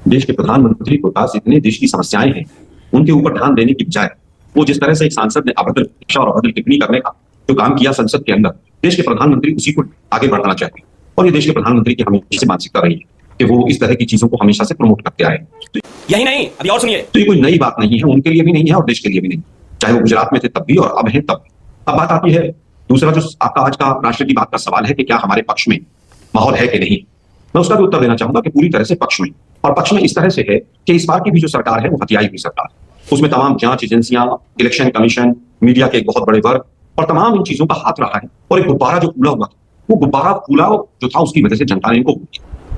देश के प्रधानमंत्री के पास इतने देश की समस्याएं हैं, उनके ऊपर ध्यान देने की बजाय वो जिस तरह से एक सांसद ने अभद्र भाषा और अभद्र टिप्पणी करने का जो काम किया संसद के अंदर, देश के प्रधानमंत्री उसी को आगे बढ़ाना चाहते हैं। और ये देश के प्रधानमंत्री की हमेशा से मानसिकता रही है कि वो इस तरह की चीजों को हमेशा से प्रमोट करते आए। तो यही नहीं, अभी और सुनिए। तो ये कोई नई बात नहीं है, उनके लिए भी नहीं है और देश के लिए भी नहीं, चाहे वो गुजरात में थे तब भी और अब है तब भी। अब बात आती है दूसरा जो आपका आज का राष्ट्र की बात का सवाल है कि क्या हमारे पक्ष में माहौल है कि नहीं। मैं उसका भी उत्तर देना चाहूंगा कि पूरी तरह से पक्ष में, और पक्ष में इस तरह से है कि इस बार की भी जो सरकार है वो हथियाई हुई सरकार है। उसमें तमाम जांच एजेंसियां, इलेक्शन कमीशन, मीडिया के एक बहुत बड़े वर्ग और तमाम इन चीजों का हाथ रहा है। और एक गुब्बारा जो फूला हुआ था, वो गुब्बारा फूला जो था उसकी वजह से जनता ने इनको,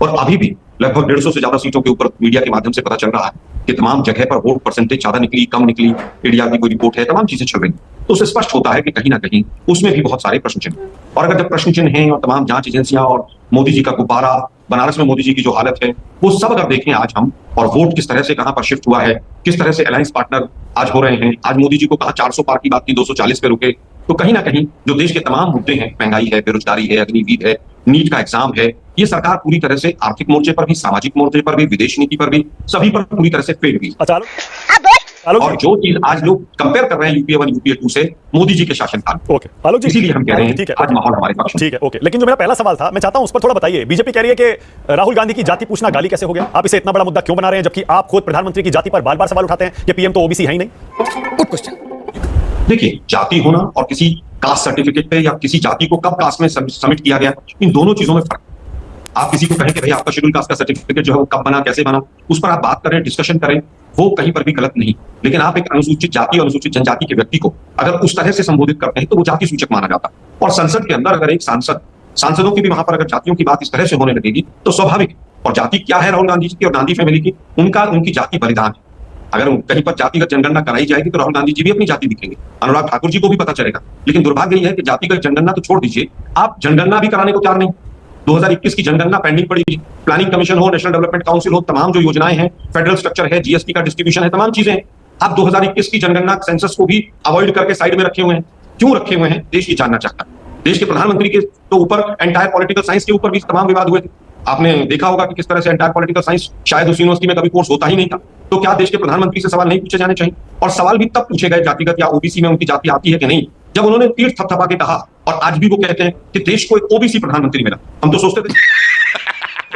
और अभी भी लगभग 150 से ज्यादा सीटों के ऊपर मीडिया के माध्यम से पता चल रहा है कि तमाम जगह पर वोट परसेंटेज ज्यादा निकली, कम निकली, मीडिया की कोई रिपोर्ट है, तमाम चीजें चल रही। तो उससे स्पष्ट होता है कि कहीं ना कहीं उसमें भी बहुत सारे प्रश्न चिन्ह, और अगर जब प्रश्न चिन्ह हैं और तमाम जांच एजेंसियां और मोदी जी का गुब्बारा, बनारस में मोदी जी की जो हालत है, वो सब अगर देखें आज हम, और वोट किस तरह से कहां पर शिफ्ट हुआ है, किस तरह से अलायंस पार्टनर आज हो रहे हैं, आज मोदी जी को कहा 400 पार की बात की 240 पे रुके, तो कहीं ना कहीं जो देश के तमाम मुद्दे हैं, महंगाई है, बेरोजगारी है, अग्निवीर है, नीट का एग्जाम है, ये सरकार पूरी तरह से आर्थिक मोर्चे पर भी, सामाजिक मोर्चे पर भी, विदेश नीति पर भी, सभी पर पूरी तरह से फेल हुई। और जो चीज आज लोग कंपेयर कर रहे हैं यूपीए 1 यूपीए 2 से मोदी जी के शासनकाल, ओके आलोक जी, इसीलिए हम कह रहे हैं ठीक है, आज माहौल हमारे पक्ष में। ठीक है, ओके। लेकिन जो मेरा पहला सवाल था, मैं चाहता हूं उस पर थोड़ा बताइए। बीजेपी कह रही है कि राहुल गांधी की जाति पूछना गाली कैसे हो गया? आप इसे इतना बड़ा मुद्दा क्यों बना रहे हैं, जबकि आप खुद प्रधानमंत्री की जाति पर बार-बार सवाल उठाते हैं कि पीएम तो ओबीसी है ही नहीं? Good question. देखिए, जाति होना और किसी कास्ट सर्टिफिकेट पे या किसी जाति को कब कास्ट में सबमिट किया गया, इन दोनों चीजों में फर्क। आप किसी को कहें कि भाई आपका शेड्यूल कास्ट का सर्टिफिकेट जो है वो कब बना, कैसे बना, उस पर आप बात करें, डिस्कशन करें, वो कहीं पर भी गलत नहीं। लेकिन आप एक अनुसूचित जाति और अनुसूचित जनजाति के व्यक्ति को अगर उस तरह से संबोधित करते हैं तो वो जाति सूचक माना जाता है। और संसद के अंदर अगर एक सांसदों की भी वहां पर अगर जातियों की बात इस तरह से होने लगेगी तो स्वाभाविक। और जाति क्या है राहुल गांधी जी की और गांधी फैमिली की, उनकी जाति बलिदान है। अगर कहीं पर जातिगत जनगणना कराई जाएगी तो राहुल गांधी जी भी अपनी जाति दिखेंगे, अनुराग ठाकुर जी को भी पता चलेगा। लेकिन दुर्भाग्य यह है कि जातिगत जनगणना तो छोड़ दीजिए, आप जनगणना भी कराने को तैयार नहीं। 2021 की जनगणना पेंडिंग पड़ी, प्लानिंग कमीशन हो, नेशनल डेवलपमेंट काउंसिल हो, तमाम जो योजनाएं हैं, फेडरल स्ट्रक्चर है, जीएसटी का डिस्ट्रीब्यूशन है, तमाम चीजें हैं। आप 2021 की जनगणना सेंसस को भी अवॉइड करके साइड में रखे हुए हैं। क्यों रखे हुए हैं? देश ये जानना चाहता है। देश के प्रधानमंत्री के तो ऊपर एंटायर पॉलिटिकल साइंस के ऊपर भी तमाम विवाद हुए थे। आपने देखा होगा कि किस तरह से एंटायर पॉलिटिकल साइंस शायद उस यूनिवर्सिटी में कभी कोर्स होता ही नहीं था। तो क्या देश के प्रधानमंत्री से सवाल नहीं पूछे जाने चाहिए? और सवाल भी तब पूछे गए जातिगत या ओबीसी में उनकी जाति आती है कि नहीं, जब उन्होंने तीर थपथपा के कहा। और आज भी वो कहते हैं कि देश को एक ओबीसी प्रधानमंत्री मिला। हम तो सोचते थे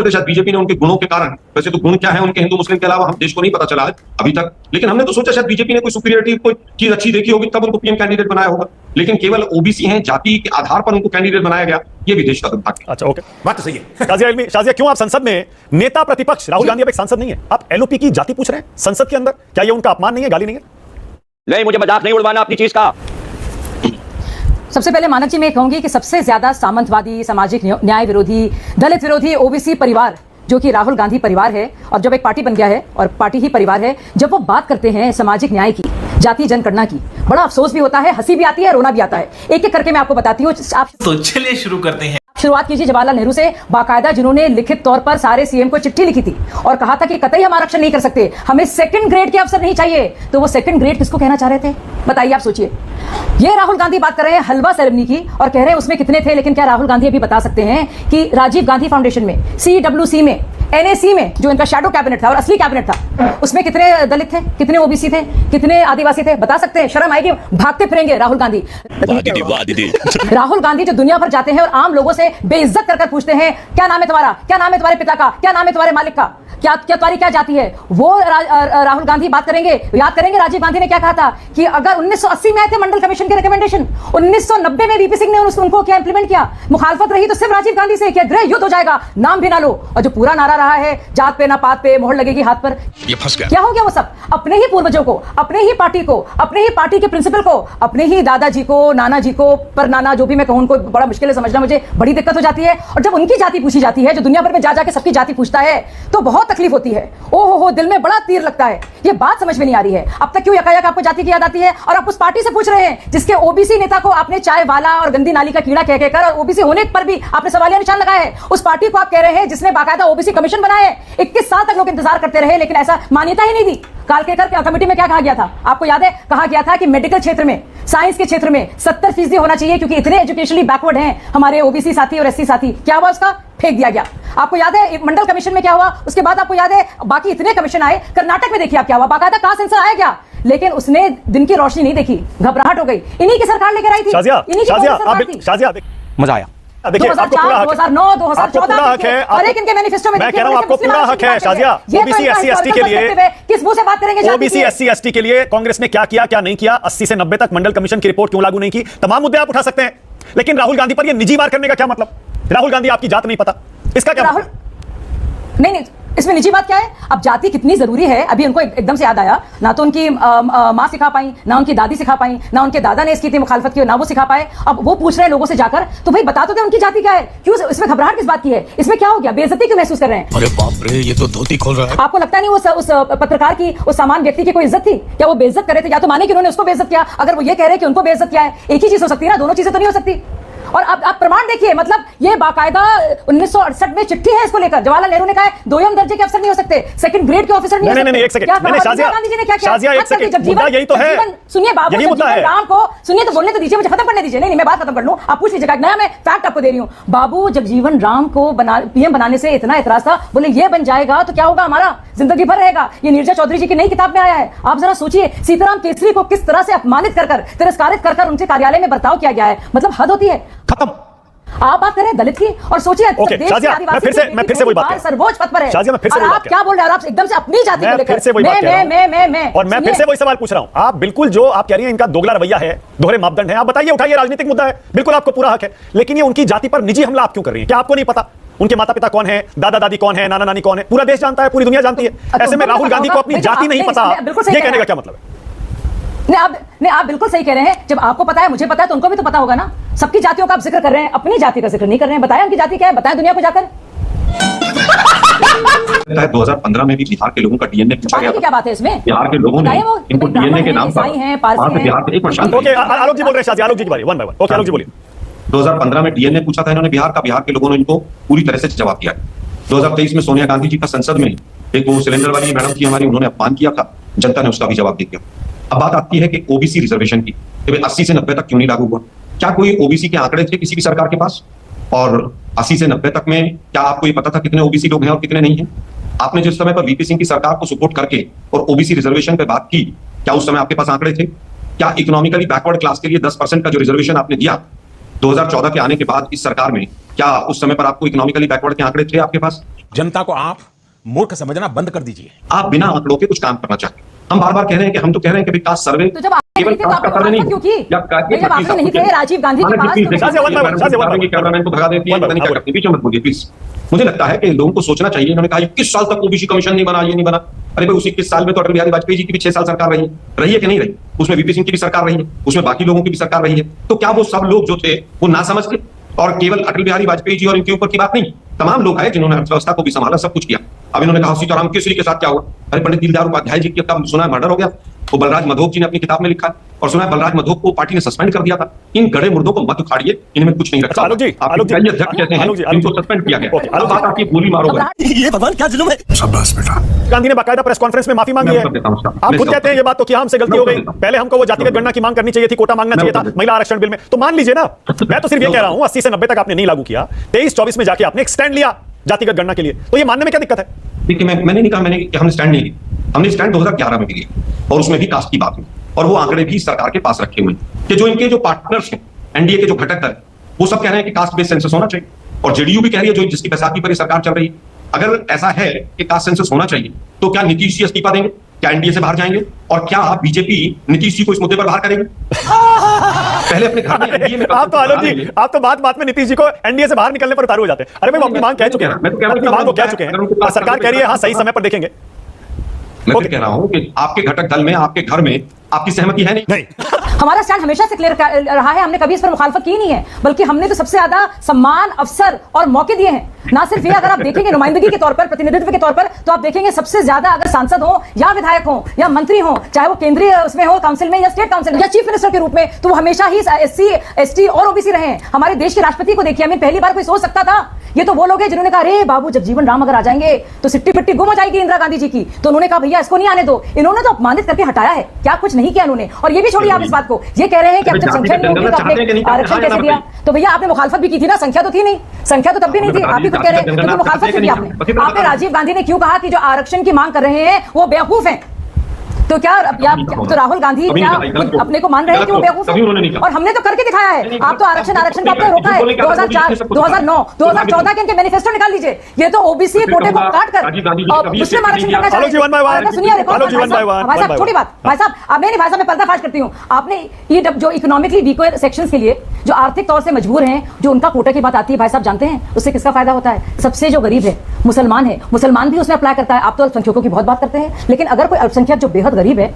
शायद बीजेपी ने उनके गुणों के कारण, वैसे तो गुण क्या है उनके हिंदू मुस्लिम के अलावा हम देश को नहीं पता चला है अभी तक, लेकिन हमने तो सोचा शायद बीजेपी ने कोई सुपीरियरिटी, कोई चीज अच्छी देखी होगी तब उनको पीएम कैंडिडेट बनाया होगा। लेकिन केवल ओबीसी हैं, जाति के आधार पर उनको कैंडिडेट बनाया गया, ये भी देश का दुर्भाग्य। अच्छा, ओके, बात तो सही है। शाजिया, क्यों आप संसद में नेता प्रतिपक्ष राहुल गांधी अब एक सांसद नहीं है, आप एलओपी की जाति पूछ रहे हैं संसद के अंदर? क्या ये उनका अपमान नहीं है, गाली नहीं है? नहीं, मुझे मजाक नहीं उड़वाना अपनी चीज का। सबसे पहले मानक जी मैं कहूंगी कि सबसे ज्यादा सामंतवादी, सामाजिक न्याय विरोधी, दलित विरोधी ओबीसी परिवार जो कि राहुल गांधी परिवार है, और जब एक पार्टी बन गया है और पार्टी ही परिवार है, जब वो बात करते हैं सामाजिक न्याय की, जाति जनगणना की, बड़ा अफसोस भी होता है, हंसी भी आती है, रोना भी आता है। एक एक करके मैं आपको बताती हूँ। आप तो चलिए शुरू करते हैं। शुरुआत कीजिए जवाहरलाल नेहरू से, बाकायदा जिन्होंने लिखित तौर पर सारे सीएम को चिट्ठी लिखी थी और कहा था कि कतई हम आरक्षण नहीं कर सकते, हमें सेकंड ग्रेड के अफसर नहीं चाहिए। तो वो सेकंड ग्रेड किसको कहना चाह रहे थे, बताइए, आप सोचिए। ये राहुल गांधी बात कर रहे हैं हलवा सेरेमनी की और कह रहे हैं उसमें कितने थे। लेकिन क्या राहुल गांधी अभी बता सकते हैं कि राजीव गांधी फाउंडेशन में, CWC में, NAC में, जो इनका शैडो कैबिनेट था और असली कैबिनेट था, उसमें कितने दलित थे, कितने ओबीसी थे, कितने आदिवासी थे? बता सकते हैं? शर्म आएगी, भागते फिरेंगे राहुल गांधी। राहुल गांधी जो दुनिया भर जाते हैं और आम लोगों से बेइज्जत कर पूछते हैं, क्या नाम है तुम्हारा, क्या नाम है तुम्हारे पिता का, क्या नाम है तुम्हारे मालिक का, क्या तुम्हारी क्या जाति है? वो राहुल गांधी बात करेंगे, याद करेंगे राजीव गांधी ने क्या कहा था कि अगर 1980 में आए थे मंडल कमीशन के रिकमेंडेशन, 1990 में वीपी सिंह ने उनको क्या इंप्लीमेंट किया, मुखालफत रही तो सिर्फ राजीव गांधी से, क्या गृह युद्ध हो जाएगा, नाम भी ना लो। और जो पूरा नारा रहा है, जात पे ना पात पे मोहर लगेगी हाथ पर, ये फंस गया। क्या हो गया? वो सब अपने ही पूर्वजों को, अपने ही पार्टी को, अपने ही पार्टी के प्रिंसिपल को, अपने ही दादाजी को, नाना जी को, पर नाना जो भी मैं कहूं, उनको बड़ा मुश्किल है समझना, मुझे बड़ी दिक्कत हो जाती है। और जब उनकी जाति पूछी जाती है, जो दुनिया भर में जा जाके सबकी जाति पूछता है, तो बहुत तकलीफ होती है। ओहो हो, दिल में बड़ा तीर लगता है। ये बात समझ में नहीं आ रही है अब तक, क्यों यकायक आपको जाति की याद आती है और आप उस पार्टी से पूछ रहे हैं जिसके ओबीसी नेता को आपने चाय वाला और गंदी नाली का कीड़ा कह कहकर और ओबीसी होने पर भी आपने सवालिया निशान लगाया है। उस पार्टी को आप कह रहे हैं जिसने बाकायदा ओबीसी कमीशन बनाया है। 21 साल तक लोग इंतजार करते रहे, लेकिन ऐसा मान्यता ही नहीं दी। कालकेकर कमेटी में क्या कहा गया था, आपको याद है? कहा गया था कि मेडिकल क्षेत्र में साइंस के क्षेत्र में 70% होना चाहिए, क्योंकि इतने एजुकेशनली बैकवर्ड हैं हमारे ओबीसी साथी और एससी साथी। क्या हुआ उसका? फेंक दिया गया। आपको याद है मंडल कमीशन में क्या हुआ? उसके बाद आपको याद है बाकी इतने कमीशन आए। कर्नाटक में देखिए आप क्या हुआ, बाकायदा कास्ट सेंसर आया क्या, लेकिन उसने दिन की रोशनी नहीं देखी, घबराहट हो गई। इन्हीं की सरकार लेकर आई थी, शाजिया, इन्हीं की शाजिया, सरकार थी। शाजिया, मजा आया। देखिए, आपको पूरा हक है। 2009, 2014 हक है। हर एक इनके मैनिफेस्टो में मैं देखिए, कह रहा हूं आपको पूरा हक है शाजिया। ओबीसी एससी एसटी के लिए किस मुंह से बात करेंगे? ओबीसी एससी एसटी के लिए कांग्रेस ने क्या किया, क्या नहीं किया, 80 से 90 तक मंडल कमीशन की रिपोर्ट क्यों लागू नहीं की, तमाम मुद्दे आप उठा सकते हैं। लेकिन राहुल गांधी पर यह निजी वार करने का क्या मतलब? राहुल गांधी आपकी जात नहीं पता, इसका क्या राहुल मतलब? नहीं, इसमें निजी बात क्या है? अब जाति कितनी जरूरी है, अभी उनको एकदम से याद आया। ना तो उनकी माँ सिखा पाई, ना उनकी दादी सिखा पाई, ना उनके दादा ने इसकी इतनी मुखालफत की, ना वो सिखा पाए। अब वो पूछ रहे हैं लोगों से जाकर, तो भाई बता तो दे उनकी जाति क्या है। क्यों इसमें घबराहट किस बात की है? इसमें क्या हो गया? बेइज्जती क्यों महसूस कर रहे हैं? अरे बाप रे, ये तो धोती खोल रहा है। आपको लगता नहीं उस पत्रकार की, उस सामान्य व्यक्ति की कोई इज्जत थी क्या? वो बेइज्जत कर रहे थे, या तो माने कि उन्होंने उसको बेइज्जत किया। अगर वो ये कह रहे हैं कि उनको बेइज्जत किया है, एक ही चीज हो सकती है ना, दोनों चीजें तो नहीं हो सकती। और अब आप प्रमाण देखिए, मतलब ये बाकायदा 1968 में चिट्ठी है इसको लेकर। जवाहरलाल नेहरू ने कहा है 2ym दर्जे के अफसर नहीं हो सकते, सेकंड ग्रेड के ऑफिसर नहीं हो सकते। नहीं, एक सेकंड। मैंने शाजिया, गांधी जी ने क्या किया? शाजिया, एक सेकंड, मुद्दा यही तो है। सुनिए बाबू, यही मुद्दा है। राम को सुनिए तो बोलने तो दीजिए, मुझे खत्म करने दीजिए। नहीं, मैं बात खत्म कर लूं, आप पूछ लीजिएगा। नया मैं फैक्ट आपको दे रही हूं। बाबू जगजीवन राम को पीएम बनाने से इतना एतराज था, बोले ये बन जाएगा तो क्या होगा, हमारा जिंदगी भर रहेगा। ये नीरजा चौधरी जी की नई किताब में आया है। आप जरा सोचिए, सीताराम केसरी को किस तरह से अपमानित कर तिरस्कारित कर उनके कार्यालय में बर्ताव किया गया है। मतलब हद होती है। खत्म। आप बात करें दलित की और सोचिए शाजिया, मैं फिर से वही बात कर रहा हूं। सर्वोच्च पद पर है। शाजिया, मैं फिर से वही बात आप क्या बोल रहे हैं? आप एकदम से अपनी जाति को लेकर। फिर से वही बात कर रहा हूं। और मैं फिर से वही सवाल पूछ रहा हूं। आप बिल्कुल जो आप कह रही हैं इनका दोगला रवैया है, दोहरे मापदंड है, आप बताइए, उठाइए, राजनीतिक मुद्दा है, बिल्कुल आपको पूरा हक है। लेकिन ये उनकी जाति पर निजी हमला आप क्यों कर रही हैं? क्या आपको नहीं पता उनके माता पिता कौन है, दादा दादी कौन है, नाना नानी कौन है? पूरा देश जानता है, पूरी दुनिया जानती है। ऐसे में राहुल गांधी को अपनी जाति नहीं पता, ये कहने का क्या मतलब है? नहीं, आप बिल्कुल सही कह रहे हैं। जब आपको पता है, मुझे पता है, तो उनको भी तो पता होगा ना। सबकी जातियों का आप जिक्र कर रहे हैं, अपनी जाति का जिक्र नहीं कर रहे हैं। बताएं उनकी जाति क्या है, बताएं दुनिया को जाकर। 2015 में भी बिहार के लोगों का डीएनए पूछा गया। क्या बात है इसमें? बिहार के लोगों ने इनको डीएनए के नाम पर बिहार के एक वर्ष। ओके, आलोक जी बोल रहे हैं, शाजिया, आलोक जी की बारी, वन बाय वन। ओके, आलोक जी बोलिए। 2015 में डीएनए पूछा था इन्होंने बिहार का, बिहार के लोगों ने इनको पूरी तरह से जवाब दिया। 2023 में सोनिया गांधी जी का संसद में एक वो सिलेंडर वाली मैडम थी हमारी, उन्होंने अपमान किया था, जनता ने उसका भी जवाब दे दिया। अब बात आती है कि ओबीसी रिजर्वेशन की, 80 से 90 तक क्यों नहीं लागू हुआ? क्या कोई ओबीसी के आंकड़े थे किसी भी सरकार के पास? और 80 से 90 तक में क्या आपको ये पता था कितने ओबीसी लोग हैं और कितने नहीं हैं? आपने जिस समय पर वीपी सिंह की सरकार को सपोर्ट करके और ओबीसी रिजर्वेशन पे बात की, क्या उस समय आपके पास आंकड़े थे? क्या इकोनॉमिकली बैकवर्ड क्लास के लिए 10% का जो रिजर्वेशन आपने दिया 2014 के आने के बाद इस सरकार में, क्या उस समय पर आपको इकोनॉमिकली बैकवर्ड के आंकड़े थे आपके पास? जनता को आप मूर्ख समझना बंद कर दीजिए। आप बिना आंकड़ों के कुछ काम करना चाहते हैं। हम बार बार कह रहे हैं कि हम तो कह रहे हैं कि विकास सर्वे तो जब आपने केवल नहीं थे, तो कास्ट का आपने सर्वे नहीं क्यों की? या जब आपने नहीं थे राजीव गांधी के पास, तो कैमरामैन को भगा देती है, पता नहीं क्या करती है, बीच में मत बोलिए प्लीज। मुझे लगता है कि लोगों को सोचना चाहिए। इन्होंने कहा 21 साल तक ओबीसी कमीशन नहीं बना, ये नहीं बना। अरे भाई, उस 21 साल में तो अटल बिहारी वाजपेयी जी की भी 6 साल सरकार रही है कि नहीं रही? उसमें वीपी सिंह की भी सरकार रही है, उसमें बाकी लोगों की भी सरकार रही है। तो क्या वो सब लोग जो थे वो ना समझ थे? और केवल अटल बिहारी वाजपेयी जी और इनके ऊपर की बात नहीं, तमाम लोग आए जिन्होंने अर्थव्यवस्था को भी संभाला, सब कुछ किया। अब इन्होंने कहा सीताराम केसरी के साथ क्या हुआ? अरे पंडित दीनदयाल उपाध्याय जी का सुना है मर्डर हो गया, वो बलराज मधोक जी ने अपनी किताब में लिखा है, और सुना है बलराज मधोक को पार्टी ने सस्पेंड कर दिया था। इन गड़े मुर्दों को मत उखाड़िए, इनमें कुछ नहीं रखा। आलोक जी, अध्यक्ष कहते हैं इनको सस्पेंड किया गया, अब बात आपकी गोली मारोगे। ये भगवान क्या जुल्म है। शाबाश बेटा। गांधी ने बाकायदा प्रेस कॉन्फ्रेंस में माफी मांगी है। आप खुद कहते हैं ये बात तो कि हमसे गलती हो गई, पहले हमको वो जातिगत गणना की मांग करनी चाहिए थी, कोटा मांगना चाहिए था महिला आरक्षण बिल में, तो मान लीजिए ना। मैं तो सिर्फ ये कह रहा हूं 80 से 90 तक आपने नहीं लागू किया, 23-24 में जाके आपने एक्सटेंड लिया जातिगत गणना के लिए, तो ये मानने में क्या दिक्कत है? देखिए, मैंने नहीं कहा हमने स्टैंड नहीं लिया, हमने स्टैंड 2011 में भी लिया, और उसमें भी कास्ट की बात हुई, और वो आंकड़े भी सरकार के पास रखे हुए हैं कि जो इनके जो पार्टनर्स हैं, एनडीए के जो घटक दल, वो सब कह रहे हैं कि कास्ट बेस्ड सेंसस होना चाहिए, और जेडीयू भी कह रही है, जो जिसकी बैसाखी पर ये सरकार चल रही है। अगर ऐसा है कि कास्ट सेंसस होना चाहिए, तो क्या नीतीश जी इस्तीफा देंगे? क्या एनडीए से बाहर जाएंगे? और क्या बीजेपी नीतीश जी को इस मुद्दे पर बाहर करेगी? पहले अपने घर में एनडीए में आप तो आलोक जी, आप तो बात में नीतीश जी को एनडीए से बाहर निकलने पर उतारू हो जाते हैं। अरे भाई, वो अपनी मांग कह चुके हैं, अपनी मांग को कह चुके हैं, सरकार कह रही है हाँ सही समय पर देखेंगे। मैं तो कह रहा हूं कि आपके घटक दल में, आपके घर में आपकी सहमति है नहीं। हमारा स्टैंड हमेशा से क्लियर रहा है, हमने कभी इस पर मुखालफत की नहीं है, बल्कि हमने तो सबसे ज्यादा सम्मान, अवसर और मौके दिए हैं। ना सिर्फ ये, अगर आप देखेंगे नुमाइंदगी के तौर पर, प्रतिनिधित्व के तौर पर, तो आप देखेंगे सबसे ज्यादा अगर सांसद हो या विधायक हो या मंत्री हो, चाहे वो केंद्रीय उसमें हो, काउंसिल में या स्टेट काउंसिल में या चीफ मिनिस्टर के रूप में, तो वो हमेशा ही एससी, एसटी और ओबीसी रहे हैं। हमारे देश के राष्ट्रपति को देखिए, हमें पहली बार कोई सोच सकता था? ये तो वो लोग हैं जिन्होंने कहा अरे बाबू जगजीवन राम अगर आ जाएंगे तो सिट्टी पिट्टी गुम हो जाएगी इंदिरा गांधी जी की, तो उन्होंने कहा भैया इसको नहीं आने दो। इन्होंने तो अपमानित करके हटाया है, क्या कुछ नहीं नहीं किया उन्होंने। और ये भी छोड़िए आप इस बात को, ये कह रहे हैं कि अब जब संख्या नहीं होगी तो आपने आरक्षण कैसे दिया? तो भैया आपने मुखालफत भी की थी ना, संख्या तो थी नहीं, संख्या तो तब भी नहीं थी, आप भी खुद कह रहे हैं, क्योंकि मुखालफत क्यों की आपने राजीव गांधी ने क्यों कहा कि जो आरक्षण की मांग कर रहे हैं वो बेवकूफ हैं? तो क्या तो राहुल गांधी क्या अपने को मान रहे हैं कि वो बेवकूफ है? और हमने तो करके दिखाया है। आप तो आरक्षण को आपने रोका है 2004, 2009, 2014 के इनके मैनिफेस्टो निकाल लीजिए। ये तो ओबीसी कोटे को काट कर मुस्लिम आरक्षण करना चाहते हैं। सुनिए भाई साहब, छोटी बात भाई साहब, अब नहीं भाई साहब, मैं पर्दाफाश करती हूँ। आपने ये जो इकोनॉमिकली वीकर सेक्शंस के लिए जो आर्थिक तौर से मजबूर हैं, जो उनका कोटा की बात आती है भाई साहब, जानते हैं उससे किसका फायदा होता है? सबसे जो गरीब है मुसलमान है, मुसलमान भी उसमें अप्लाई करता है। आप तो अल्पसंख्यकों की बहुत बात करते हैं, लेकिन अगर कोई अल्पसंख्यक जो बेहद गरीब है,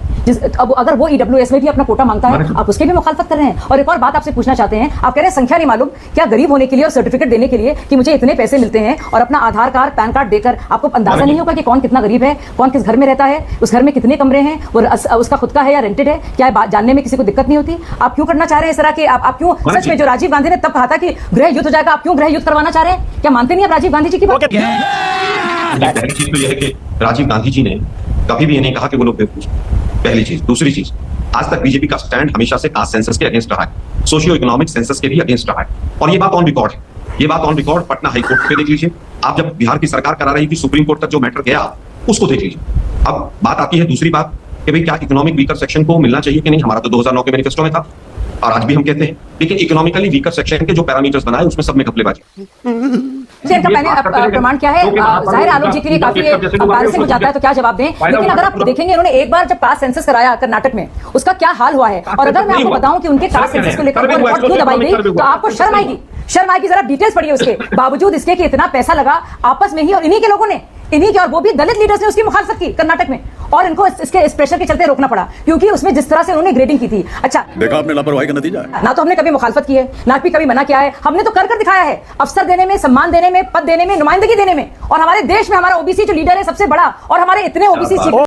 अब अगर वो ईडब्ल्यूएस में भी अपना कोटा मांगता है, आप उसके भी मुखालफत कर रहे हैं। और एक और बात आपसे पूछना चाहते हैं, आप कह रहे हैं संख्या नहीं मालूम, क्या गरीब होने के लिए और सर्टिफिकेट देने के लिए कि मुझे इतने पैसे मिलते हैं और अपना आधार कार्ड पैन कार्ड देकर आपको अंदाजा नहीं होगा कि कौन कितना गरीब है, कौन किस घर में रहता है, उस घर में कितने कमरे हैं, और उसका खुद का है या रेंटेड है, क्या बात जानने में किसी को दिक्कत नहीं होती? आप क्यों करना चाह रहे हैं इस तरह के? आप क्यों सच में जो राजीव गांधी ने तब कहा था कि गृह युद्ध हो जाएगा, आप क्यों गृह युद्ध करवाना चाह रहे हैं? क्या मानते नहीं आप राजीव गांधी जी की बात? पहली चीज तो यह है कि राजीव गांधी जी ने कभी भी ये नहीं कहा कि वो लोग बेवकूफ हैं। पहली चीज। दूसरी चीज, आज तक बीजेपी का स्टैंड हमेशा से कास्ट सेंसस के अगेंस्ट रहा है, सोशियो इकोनॉमिक सेंसस के भी अगेंस्ट रहा है, और ये बात ऑन रिकॉर्ड है। ये बात on record Patna high court पे देख लीजिए। आप जब बिहार की सरकार करा रही थी, सुप्रीम कोर्ट तक जो मैटर गया उसको देख लीजिए। अब बात आती है दूसरी बात कि भाई क्या इकोनॉमिक वीकर सेक्शन को मिलना चाहिए कि नहीं? हमारा तो 2009 के मैनिफेस्टो में था और आज भी हम कहते हैं, लेकिन इकोनॉमिकली वीकर सेक्शन के जो पैरामीटर्स बनाए उसमें सब में घपलेबाजी। इनका पहले प्रमाण क्या है? जाहिर आलोक जी के लिए काफी एम्बैरेसिंग हो जाता है, तो क्या जवाब दें? लेकिन अगर आप देखेंगे, इन्होंने एक बार जब कास्ट सेंसस कराया कर्नाटक में, उसका क्या हाल हुआ है, और अगर मैं आपको बताऊं कि उनके कास्ट सेंसस को लेकर रिपोर्ट क्यों दबाई गई, तो आपको शर्म आएगी। शर्म आएगी, जरा डिटेल्स पढ़िए उसके। बावजूद इसके कि इतना पैसा लगा आपस में ही, और इन्हीं के लोगों ने, इन्हीं के, और वो भी दलित लीडर्स ने उसकी मुखालफत की कर्नाटक में, और इनको इसके इस प्रेशर के चलते रोकना पड़ा, क्योंकि उसमें जिस तरह से उन्होंने ग्रेडिंग की थी। अच्छा, देखा आपने लापरवाही का नतीजा है। ना तो हमने कभी मुखालफत की है, ना कभी मना किया है, हमने तो कर दिखाया है, अफसर देने में, सम्मान देने में, पद देने में, नुमाइंदगी देने में। और हमारे देश में हमारा ओबीसी जो लीडर है सबसे बड़ा, और हमारे इतने ओबीसी